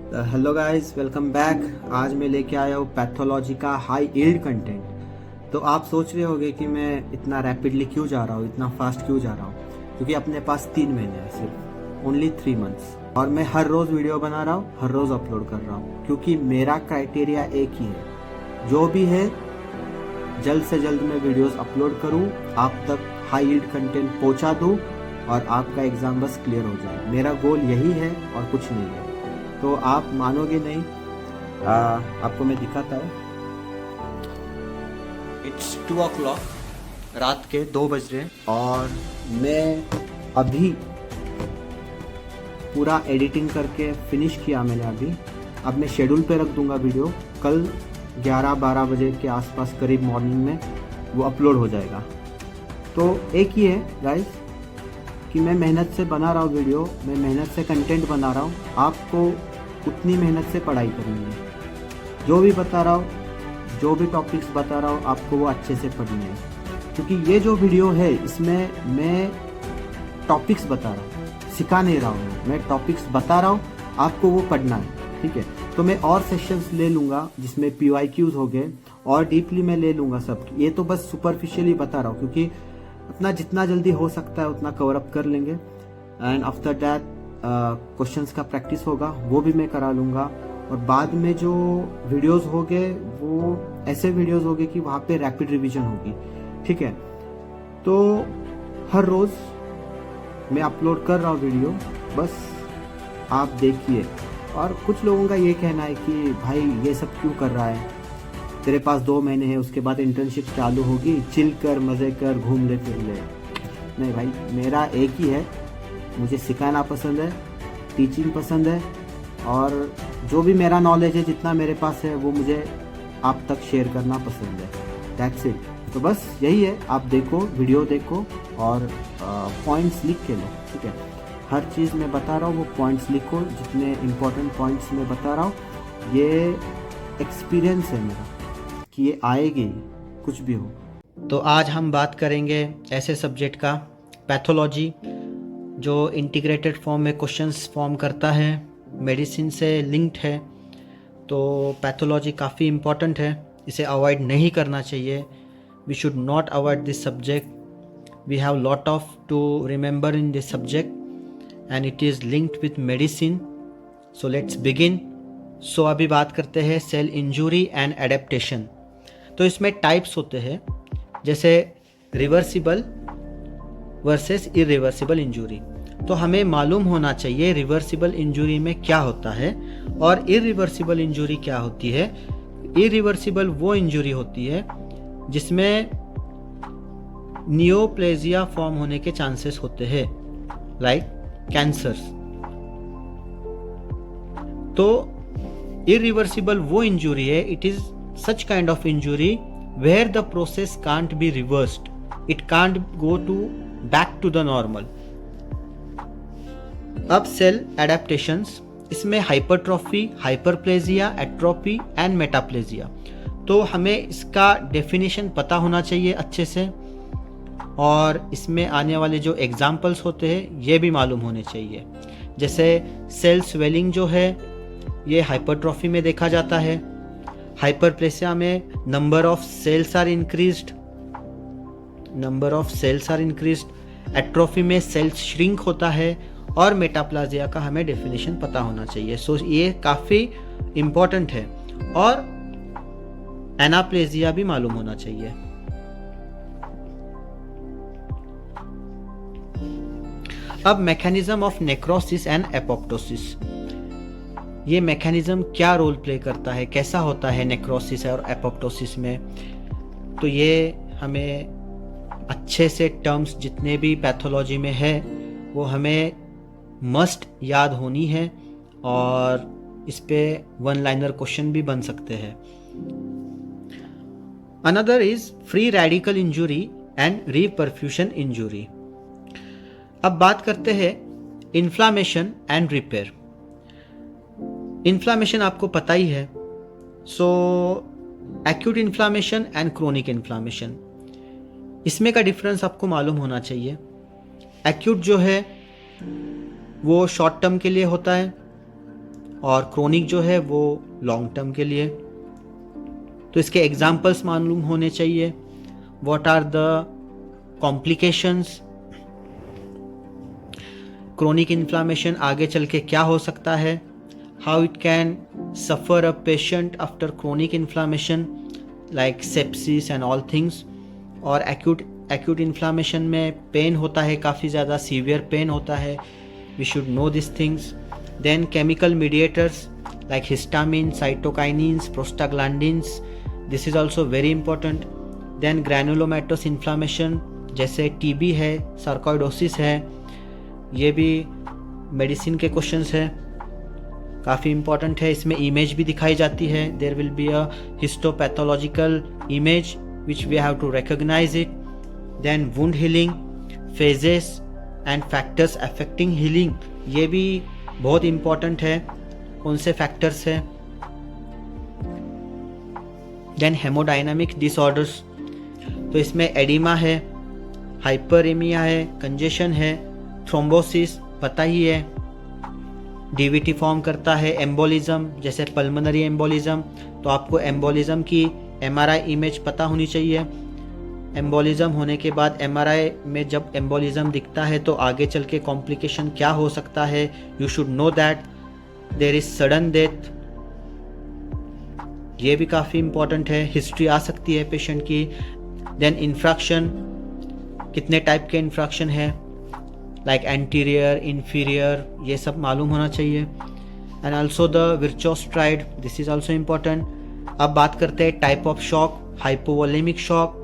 Hello guys, welcome back. आज मैं लेके आया हूँ पैथोलॉजी का हाई यील्ड कंटेंट। तो आप सोच रहे होंगे कि मैं इतना रैपिडली क्यों जा रहा हूँ, इतना फास्ट क्यों जा रहा हूँ। क्योंकि अपने पास 3 महीने हैं, सिर्फ ओनली 3 मंथ्स, और मैं हर रोज़ वीडियो बना रहा हूँ, हर रोज़ अपलोड कर रहा हूँ। क्योंकि मेरा क्राइटेरिया एक ही है, जो भी है जल्द से जल्द मैं वीडियोस अपलोड करूँ, आप तक हाई यील्ड कंटेंट पहुँचा दूँ और आपका एग्ज़ाम बस क्लियर हो जाए। मेरा गोल यही है और कुछ नहीं है। तो आप मानोगे नहीं, आपको मैं दिखाता हूँ। इट्स 2 o'clock, रात के 2 बज रहे और मैं अभी पूरा एडिटिंग करके फिनिश किया मैंने अभी। अब मैं शेड्यूल पे रख दूंगा वीडियो, कल 11-12 बजे के आसपास करीब मॉर्निंग में वो अपलोड हो जाएगा। तो एक ही है गाइस कि मैं मेहनत से बना रहा हूँ वीडियो, मैं मेहनत से कंटेंट बना रहा हूँ। आपको उतनी मेहनत से पढ़ाई करनी है। जो भी बता रहा हूँ, जो भी टॉपिक्स बता रहा हूँ, आपको वो अच्छे से पढ़ने हैं। क्योंकि ये जो वीडियो है इसमें मैं टॉपिक्स बता रहा हूँ, सिखा नहीं रहा हूँ, मैं टॉपिक्स बता रहा हूँ, आपको वो पढ़ना है। ठीक है, तो मैं और सेशंस ले लूँगा जिसमें PYQs हो गए, और डीपली मैं ले लूँगा सब। ये तो बस सुपरफिशियली बता रहा हूँ, क्योंकि अपना जितना जल्दी हो सकता है उतना कवर अप कर लेंगे। एंड आफ्टर दैट क्वेश्चंस का प्रैक्टिस होगा, वो भी मैं करा लूँगा। और बाद में जो वीडियोस होंगे वो ऐसे वीडियोस होंगे कि वहाँ पे रैपिड रिवीजन होगी। ठीक है, तो हर रोज़ मैं अपलोड कर रहा हूँ वीडियो, बस आप देखिए। और कुछ लोगों का ये कहना है कि भाई ये सब क्यों कर रहा है, तेरे पास 2 महीने हैं, उसके बाद इंटर्नशिप चालू होगी, चिल कर, मज़े कर, घूम ले, फिर ले। नहीं भाई, मेरा एक ही है, मुझे सिखाना पसंद है, टीचिंग पसंद है, और जो भी मेरा नॉलेज है, जितना मेरे पास है, वो मुझे आप तक शेयर करना पसंद है। That's it. तो बस यही है, आप देखो, वीडियो देखो और पॉइंट्स लिख के लो। ठीक है, हर चीज़ मैं बता रहा हूँ वो पॉइंट्स लिखो, जितने इम्पोर्टेंट पॉइंट्स मैं बता रहा हूँ। ये एक्सपीरियंस है मेरा कि ये आएगी कुछ भी हो। तो आज हम बात करेंगे ऐसे सब्जेक्ट का, पैथोलॉजी, जो इंटीग्रेटेड फॉर्म में क्वेश्चंस फॉर्म करता है, मेडिसिन से लिंक्ड है। तो पैथोलॉजी काफ़ी इम्पॉर्टेंट है, इसे अवॉइड नहीं करना चाहिए। We should not avoid this subject. We have lot of to remember in this subject and it is linked with medicine. So let's begin. So अभी बात करते हैं सेल इंजरी एंड एडेप्टेशन। तो इसमें टाइप्स होते हैं, जैसे रिवर्सिबल वर्सेस इरिवर्सिबल इंजरी। तो हमें मालूम होना चाहिए रिवर्सिबल इंजरी में क्या होता है और इरिवर्सिबल इंजरी क्या होती है। इरिवर्सिबल वो इंजरी होती है जिसमें नियोप्लेजिया फॉर्म होने के चांसेस होते हैं, लाइक कैंसर्स। तो इरिवर्सिबल वो इंजरी है, it is such kind of injury where the process can't be reversed, it can't go to back to the normal. अब सेल एडेप्टेशंस, इसमें hypertrophy, hyperplasia, atrophy and metaplasia. तो हमें इसका definition पता होना चाहिए अच्छे से, और इसमें आने वाले जो एग्जाम्पल्स होते हैं ये भी मालूम होने चाहिए। जैसे सेल स्वेलिंग जो है ये हाइपरट्रॉफी में देखा जाता है, हाइपरप्लेसिया में number of cells are increased, atrophy में सेल्स श्रिंक होता है, और मेटाप्लाजिया का हमें डेफिनेशन पता होना चाहिए। सो ये काफ़ी इम्पॉर्टेंट है। और एनाप्लेजिया भी मालूम होना चाहिए। अब mechanism of necrosis and apoptosis, ये मैकेनिज्म क्या रोल प्ले करता है, कैसा होता है नेक्रोसिस और एपोप्टोसिस में। तो ये हमें अच्छे से टर्म्स जितने भी पैथोलॉजी में है वो हमें मस्ट याद होनी है, और इस पे 1 लाइनर क्वेश्चन भी बन सकते हैं। Another is free radical injury and reperfusion injury. अब बात करते हैं इन्फ्लामेशन एंड रिपेयर। इन्फ्लामेशन आपको पता ही है, so acute inflammation and chronic inflammation, इसमें का डिफरेंस आपको मालूम होना चाहिए। एक्यूट जो है वो शॉर्ट टर्म के लिए होता है, और क्रोनिक जो है वो लॉन्ग टर्म के लिए। तो इसके एग्जाम्पल्स मालूम होने चाहिए। What are the complications, chronic inflammation आगे चल के क्या हो सकता है, how it can suffer a patient after chronic inflammation like sepsis and all things. और एक्यूट इन्फ्लामेशन में पेन होता है, काफ़ी ज़्यादा सीवियर पेन होता है, we should know this things. Then chemical mediators like histamine, cytokinins, prostaglandins, this is also very important. Then granulomatous inflammation जैसे TB है, सार्कोइडोसिस है, ये भी मेडिसिन के क्वेश्चंस है, काफ़ी इंपॉर्टेंट है। इसमें इमेज भी दिखाई जाती है, there will be a histopathological image which we have to recognise it. Then wound healing, phases and factors affecting healing, ये भी बहुत इंपॉर्टेंट है, कौन से फैक्टर्स है। देन हेमोडायनामिक डिसऑर्डर्स, तो इसमें एडिमा है, हाइपरेमिया है, कंजेशन है, थ्रोम्बोसिस पता ही है, डीवीटी फॉर्म करता है, एम्बोलिज्म जैसे पल्मोनरी एम्बोलिज्म, तो आपको एम्बोलिज्म की एमआरआई इमेज पता होनी चाहिए। एम्बोलिज्म होने के बाद एमआरआई में जब एम्बोलिज्म दिखता है तो आगे चल के कॉम्प्लिकेशन क्या हो सकता है, you should know that. There is sudden death, ये भी काफ़ी इंपॉर्टेंट है, हिस्ट्री आ सकती है पेशेंट की। देन इन्फ्रैक्शन, कितने टाइप के इन्फ्रैक्शन है, लाइक एंटीरियर, इन्फीरियर, ये सब मालूम होना चाहिए। And also the Virchow's triad, this is also important. अब बात करते हैं type of shock, hypovolemic shock,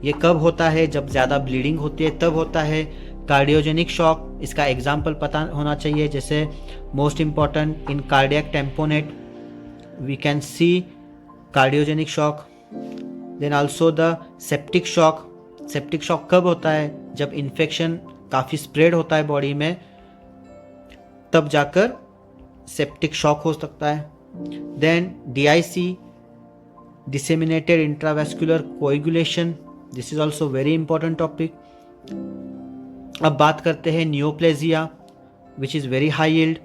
ये कब होता है, जब ज़्यादा ब्लीडिंग होती है तब होता है। कार्डियोजेनिक शॉक, इसका एग्जाम्पल पता होना चाहिए, जैसे most important in cardiac tamponade we can see cardiogenic shock. Then also the septic shock, septic shock कब होता है, जब इन्फेक्शन काफ़ी स्प्रेड होता है बॉडी में, तब जाकर सेप्टिक शॉक हो सकता है। Then DIC, disseminated intravascular coagulation, this is also very important topic. अब बात करते हैं neoplasia which is very high yield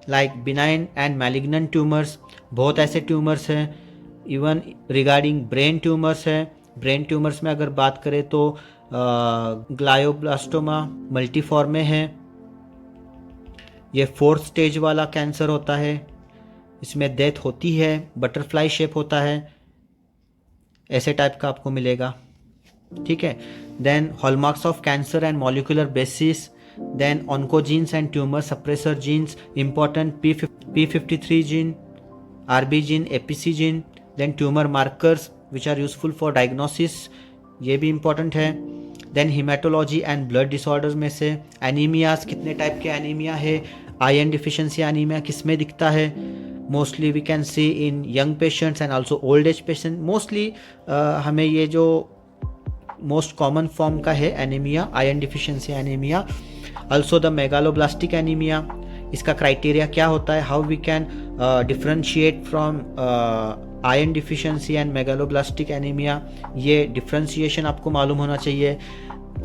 like benign and malignant tumours, बहुत ऐसे ट्यूमर्स हैं। इवन रिगार्डिंग ब्रेन ट्यूमर्स है, ब्रेन ट्यूमर्स में अगर बात करें तो ग्लायोब्लास्टोमा मल्टीफॉर्मे है, ये 4th स्टेज वाला कैंसर होता है, इसमें डेथ होती है, बटरफ्लाई शेप होता है, ऐसे टाइप का आपको मिलेगा, ठीक है। Then hallmarks of cancer and molecular basis, then oncogenes and tumour suppressor genes, important P53 gene, RB gene, APC gene, then tumour markers which are useful for diagnosis, ये भी इंपॉर्टेंट है। Then haematology and blood disorders में से anaemias, कितने type के anaemia है, iron deficiency anaemia किस में दिखता है, mostly we can see in young patients and also old age patient. Mostly हमें ये जो मोस्ट कॉमन फॉर्म का है anaemia, iron deficiency anaemia. Also the megaloblastic anaemia, इसका क्राइटेरिया क्या होता है, how we can differentiate from iron deficiency and megaloblastic anaemia, ये डिफरेंशिएशन आपको मालूम होना चाहिए।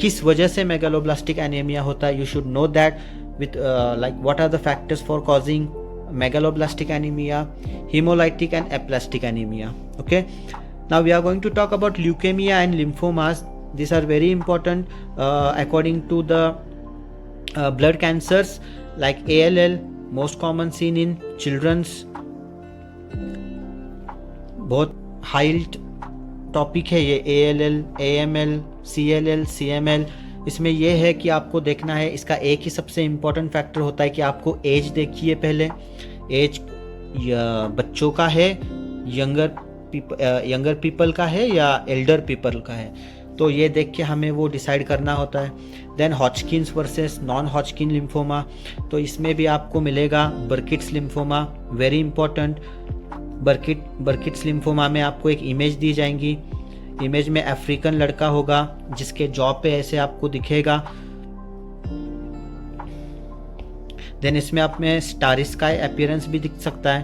किस वजह से मेगालोब्लास्टिक एनीमिया होता है, you should know that with like what are the factors for causing megaloblastic anemia, hemolytic and aplastic anemia. Okay, now we are going to talk about leukemia and lymphomas. These are very important according to the blood cancers like ALL, most common seen in children's, बहुत हाइल्ड topic है ये ALL, AML, CLL, CML। इसमें यह है कि आपको देखना है, इसका एक ही सबसे इम्पोर्टेंट फैक्टर होता है कि आपको एज देखिए, पहले एज बच्चों का है, यंगर पीपल का है या एल्डर पीपल का है, तो ये देख के हमें वो डिसाइड करना होता है। Then Hodgkin's versus non Hodgkin lymphoma, तो इसमें भी आपको मिलेगा Burkitt's lymphoma, very important. Burkitt's lymphoma में आपको एक इमेज दी जाएंगी, इमेज में अफ्रीकन लड़का होगा जिसके जॉ पे ऐसे आपको दिखेगा। देन इसमें आप में स्टार स्काई अपीयरेंस भी दिख सकता है।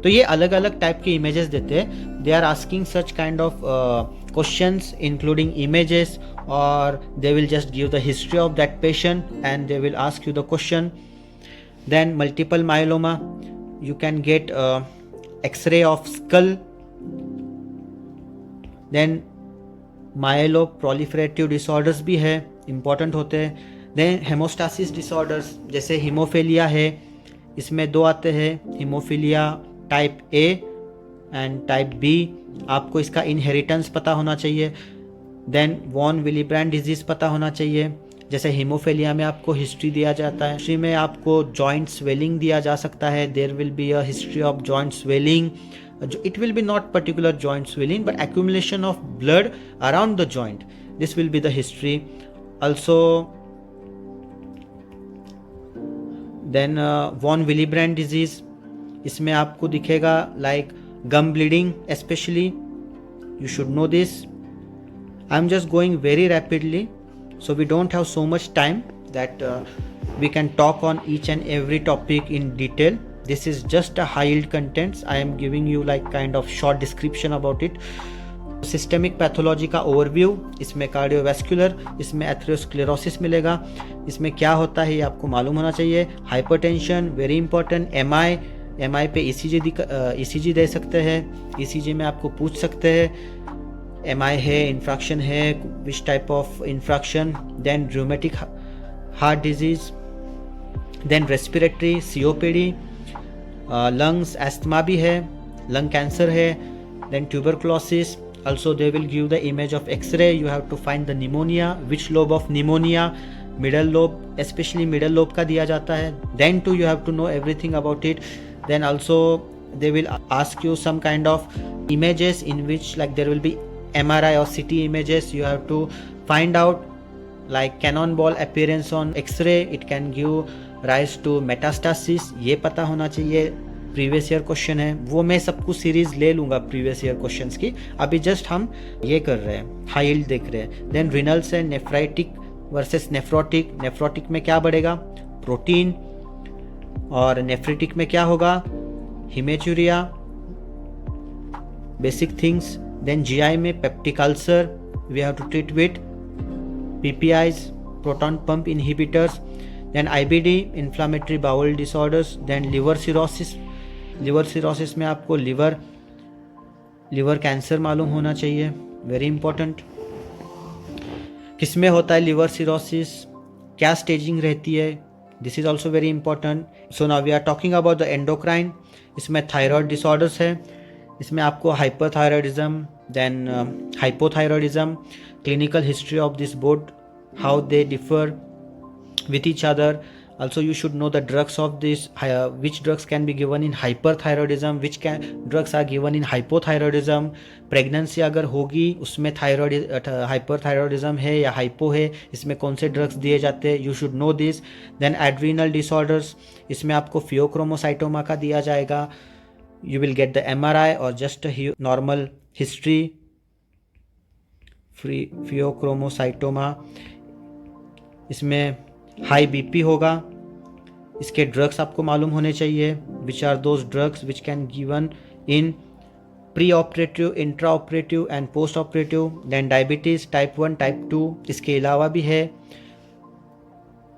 तो ये अलग अलग टाइप के इमेजेस देते हैं। They are asking such kind of questions including images, और they will just give the history of that patient and they will ask you the question. Then multiple myeloma, you can get x-ray of skull. Then myeloproliferative disorders भी है, important होते हैं. Then hemostasis disorders जैसे haemophilia है, इसमें दो आते हैं, haemophilia type A and type B. आपको इसका इनहेरिटेंस पता होना चाहिए. देन वॉन विलीब्रैंड डिजीज़ पता होना चाहिए. जैसे हीमोफीलिया में आपको हिस्ट्री दिया जाता है, हिस्ट्री में आपको जॉइंट स्वेलिंग दिया जा सकता है. There will be a history of joint swelling. It will be not particular joint swelling but accumulation of blood around the joint. This will be the history. Also then von Willebrand disease, इसमें आपको दिखेगा like gum bleeding especially. You should know this. I'm just going very rapidly so we don't have so much time that we can talk on each and every topic in detail. This is just a high yield contents. I am giving you like kind of short description about it. Systemic pathology का overview, इसमें cardiovascular, इसमें atherosclerosis मिलेगा. इसमें क्या होता है ये आपको मालूम होना चाहिए. Hypertension very important. एमआई पे ईसीजी दे सकते हैं. ईसीजी में आपको पूछ सकते हैं एमआई है, इन्फ्रैक्शन है, which type of infarction. Then rheumatic heart disease, then respiratory COPD, lungs asthma भी है, लंग कैंसर है. Then tuberculosis. Also they will give the image of x-ray. You have to find the pneumonia, which lobe of pneumonia, middle lobe, especially middle lobe का दिया जाता है. Then too you have to know everything about it. Then also they will ask you some kind of images in which like there will be MRI or CT images. You have to find out like cannonball appearance on x-ray. It can give rise to metastasis. ये पता होना चाहिए. Previous year question है वो मैं सब कुछ series ले लूँगा प्रीवियस ईयर क्वेश्चंस की. अभी जस्ट हम ये कर रहे हैं, हाई यील्ड देख रहे हैं. देन रिनल्स है, नेफ्राइटिक वर्सेस नेफ्रोटिक. नेफ्रोटिक में क्या बढ़ेगा? प्रोटीन. और नेफ्रिटिक में क्या होगा? Haematuria, basic things. Then GI में peptic ulcer, we have to treat with PPIs, proton pump inhibitors. Then IBD, inflammatory bowel disorders. Then liver cirrhosis. Liver cirrhosis में आपको लिवर कैंसर मालूम होना चाहिए, वेरी इंपॉर्टेंट. किस में होता है लिवर सिरोसिस, क्या स्टेजिंग रहती है, this is also very important. So now we are talking about the endocrine. इसमें थायराइड डिसऑर्डर्स है. इसमें आपको hyperthyroidism, then hypothyroidism, clinical history of this both, how they differ with each other. Also you should know the drugs of this, which drugs can be given in hyperthyroidism, which drugs are given in hypothyroidism. Pregnancy अगर होगी उसमें thyroid hyperthyroidism है या hypo है, इसमें कौन से drugs दिए जाते हैं, you should know this. Then adrenal disorders, इसमें आपको फियोक्रोमोसाइटोमा का दिया जाएगा. You will get the MRI और जस्ट नॉर्मल हिस्ट्री. फियोक्रोमोसाइटोमा, इसमें हाई बीपी होगा. इसके ड्रग्स आपको मालूम होने चाहिए, which are those drugs which can given in pre operative, intra operative and post operative. Then diabetes type 1, type 2 इसके अलावा भी है.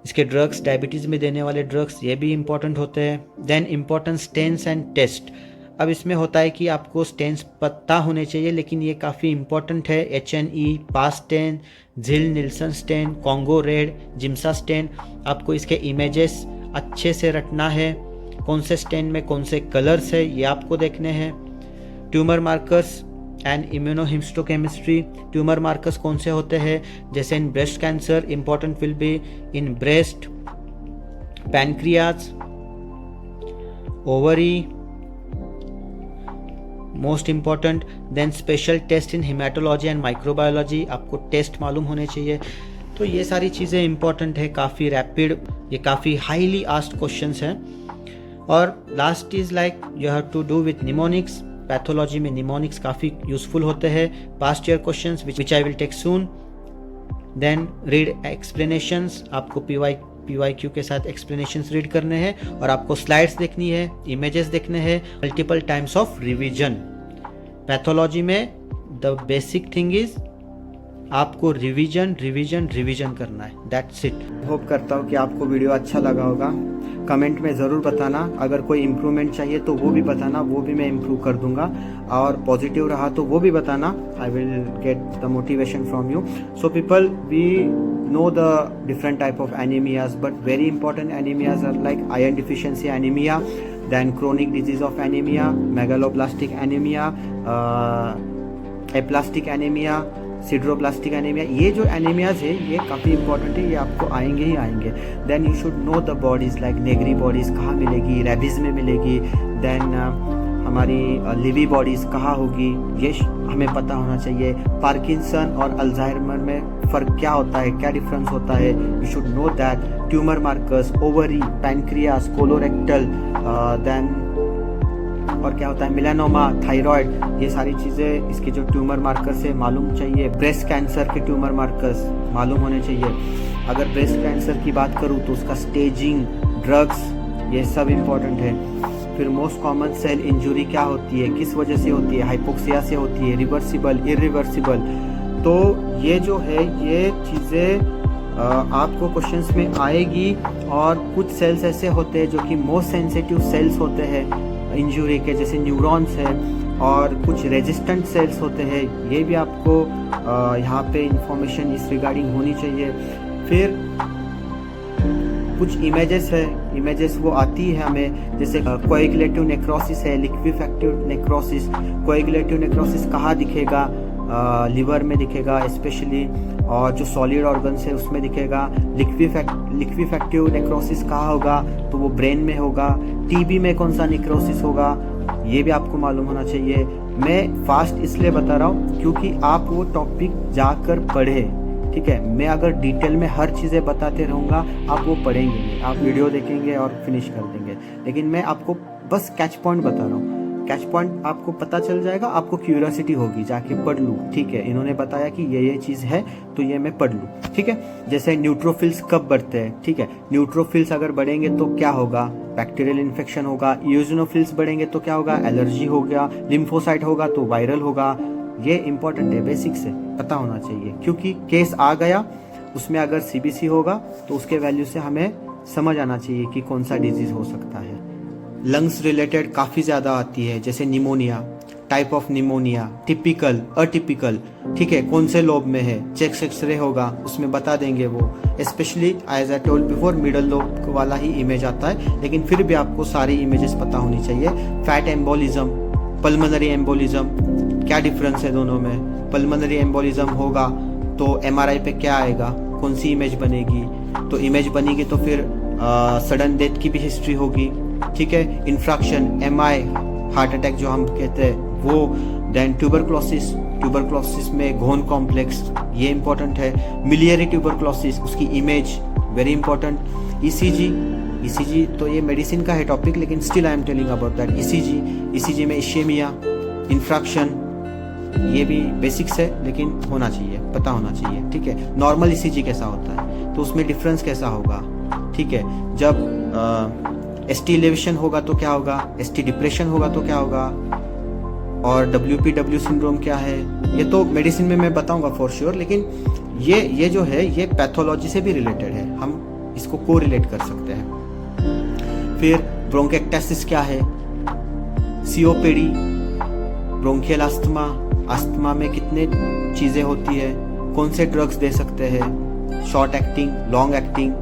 इसके ड्रग्स, डायबिटीज़ में देने वाले ड्रग्स, ये भी इंपॉर्टेंट होते हैं. Then important stains and test. अब इसमें होता है कि आपको स्टेन्स पता होने चाहिए, लेकिन ये काफ़ी इंपॉर्टेंट है. HNE, PAS stain, Ziehl Neelsen stain, Congo red, Giemsa stain. आपको इसके इमेजेस अच्छे से रटना है. कौन से स्टेन में कौन से कलर्स है ये आपको देखने हैं. Tumour markers and immunohistochemistry. Tumour markers कौन से होते हैं? जैसे in breast cancer important will be in breast, pancreas, ovary, most important. Then special test in haematology and microbiology, आपको टेस्ट मालूम होने चाहिए. तो ये सारी चीज़ें इंपॉर्टेंट है, काफ़ी रैपिड, ये काफ़ी हाईली आस्क्ड क्वेश्चंस हैं. और last is like you have to do with mnemonics. Pathology में निमोनिक्स काफ़ी यूजफुल होते हैं. Past year questions which I will take soon. Then read explanations, आपको PYQ के साथ एक्सप्लेनेशंस रीड करने हैं और आपको स्लाइड्स देखनी है, इमेजेस देखने हैं, multiple times of revision. Pathology में द बेसिक थिंग इज आपको रिवीजन रिवीजन रिवीजन करना है, दैट्स इट। होप करता हूँ कि आपको वीडियो अच्छा लगा होगा। कमेंट में ज़रूर बताना, अगर कोई इम्प्रूवमेंट चाहिए तो वो भी बताना, वो भी मैं इम्प्रूव कर दूंगा। और पॉजिटिव रहा तो वो भी बताना, I will get the motivation from you. So people, we know the different type of anemias, but very important anemias are like iron deficiency anemia, then chronic disease of anemia, megaloblastic anemia, aplastic anemia, sideroblastic anaemia. ये जो anaemias है ये काफ़ी important है, ये आपको आएंगे ही आएंगे। Then you should know the bodies like Negri bodies कहाँ मिलेगी, रेबीज़ में मिलेगी, देन हमारी लिवी बॉडीज़ कहाँ होगी, ये हमें पता होना चाहिए। पार्किंसन और अल्जाइमर में फ़र्क क्या होता है, क्या डिफरेंस होता है, you should know that. Tumour markers, ovary, pancreas, colorectal, then और क्या होता है, मिलानोमा, थायराइड, ये सारी चीज़ें इसके जो ट्यूमर मार्कर्स है मालूम चाहिए। ब्रेस्ट कैंसर के ट्यूमर मार्कर्स मालूम होने चाहिए। अगर ब्रेस्ट कैंसर की बात करूँ तो उसका स्टेजिंग, ड्रग्स, ये सब इम्पोर्टेंट है। फिर मोस्ट कॉमन सेल इंजुरी क्या होती है, किस वजह से होती है, हाइपोक्सिया से होती है, रिवर्सिबल, इरिवर्सिबल। तो ये जो है ये चीज़ें आपको क्वेश्चंस में आएगी। और कुछ सेल्स ऐसे होते हैं जो कि मोस्ट सेंसिटिव सेल्स होते हैं इंजुरी के, जैसे न्यूरॉन्स है, और कुछ रेजिस्टेंट सेल्स होते हैं, ये भी आपको यहाँ पे इंफॉर्मेशन इस रिगार्डिंग होनी चाहिए। फिर कुछ इमेजेस है, इमेजेस वो आती है हमें, जैसे कोएगुलेटिव नेक्रोसिस है, लिक्विफेक्टिव नेक्रोसिस। कोएगुलेटिव नेक्रोसिस कहाँ दिखेगा, लिवर में दिखेगा स्पेशली, और जो सॉलिड ऑर्गन्स है उसमें दिखेगा। लिक्विफेक्टिव नेक्रोसिस कहाँ होगा, तो वो ब्रेन में होगा। टीबी में कौन सा नेक्रोसिस होगा, ये भी आपको मालूम होना चाहिए। मैं फास्ट इसलिए बता रहा हूँ क्योंकि आप वो टॉपिक जाकर पढ़े, ठीक है। मैं अगर डिटेल में हर चीज़ें बताते रहूँगा आप वो पढ़ेंगे नहीं, आप वीडियो देखेंगे और फिनिश कर देंगे। लेकिन मैं आपको बस कैच पॉइंट बता रहा हूँ, कैच पॉइंट आपको पता चल जाएगा, आपको क्यूरियोसिटी होगी, जाके पढ़ लूँ, ठीक है। इन्होंने बताया कि ये चीज़ है तो ये मैं पढ़ लूँ, ठीक है। जैसे न्यूट्रोफिल्स कब बढ़ते हैं, ठीक है। न्यूट्रोफिल्स अगर बढ़ेंगे तो क्या होगा, बैक्टीरियल इन्फेक्शन होगा। यूजिनोफिल्स बढ़ेंगे तो क्या होगा, एलर्जी हो गया। लिम्फोसाइट होगा तो वायरल होगा। ये इंपॉर्टेंट है, बेसिक्स है, पता होना चाहिए। क्योंकि केस आ गया उसमें अगर सीबीसी होगा तो उसके वैल्यू से हमें समझ आना चाहिए कि कौन सा डिजीज हो सकता है। लंग्स रिलेटेड काफ़ी ज़्यादा आती है, जैसे pneumonia, type of pneumonia, typical, atypical, ठीक है, कौन से लोब में है, चेस्ट एक्सरे होगा उसमें बता देंगे वो। Specially as I told before, middle lobe वाला ही इमेज आता है, लेकिन फिर भी आपको सारी इमेजेस पता होनी चाहिए। फैट एम्बोलिज्म, पल्मोनरी एम्बोलिज्म, क्या डिफरेंस है दोनों में। पल्मोनरी एम्बोलिज्म होगा तो एमआरआई पे क्या आएगा, कौन सी इमेज बनेगी, तो इमेज बनेगी तो फिर सडन डेथ की भी हिस्ट्री होगी, ठीक है। इन्फ्रैक्शन, एमआई, हार्ट अटैक जो हम कहते हैं वो। देन ट्यूबरक्लोसिस में घोन कॉम्प्लेक्स, ये इंपॉर्टेंट है। मिलियरी ट्यूबरक्लोसिस, उसकी इमेज वेरी इंपॉर्टेंट। ईसीजी तो ये मेडिसिन का है टॉपिक, लेकिन still I am telling about that. ECG में इशेमिया, इन्फ्रैक्शन, ये भी बेसिक्स है लेकिन होना चाहिए, पता होना चाहिए, ठीक है। नॉर्मल ईसीजी कैसा होता है तो उसमें डिफरेंस कैसा होगा, ठीक है। जब एसटी एलिवेशन होगा तो क्या होगा, एसटी डिप्रेशन होगा तो क्या होगा, और WPW सिंड्रोम क्या है, ये तो मेडिसिन में मैं बताऊंगा फॉर श्योर। लेकिन ये जो है ये पैथोलॉजी से भी रिलेटेड है, हम इसको को रिलेट कर सकते हैं। फिर ब्रोंकेक्टासिस क्या है, सीओपीडी, ब्रोंकियल अस्थमा में कितने चीज़ें होती है, कौन से ड्रग्स दे सकते हैं, short acting, long acting,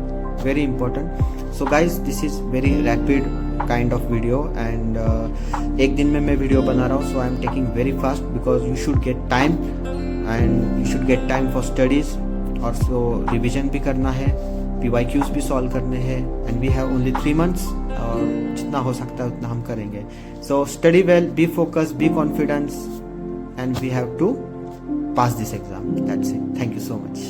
very important. So guys, this is very rapid kind of video and एक दिन में मैं वीडियो बना रहा हूँ, so I am taking very fast because you should get time and you should get time for studies. और so revision भी करना है, PYQs भी सॉल्व करने हैं, and we have only 3 months, और जितना हो सकता है उतना हम करेंगे। So study well, be focus, be confidence, and we have to pass this exam. That's it. Thank you so much.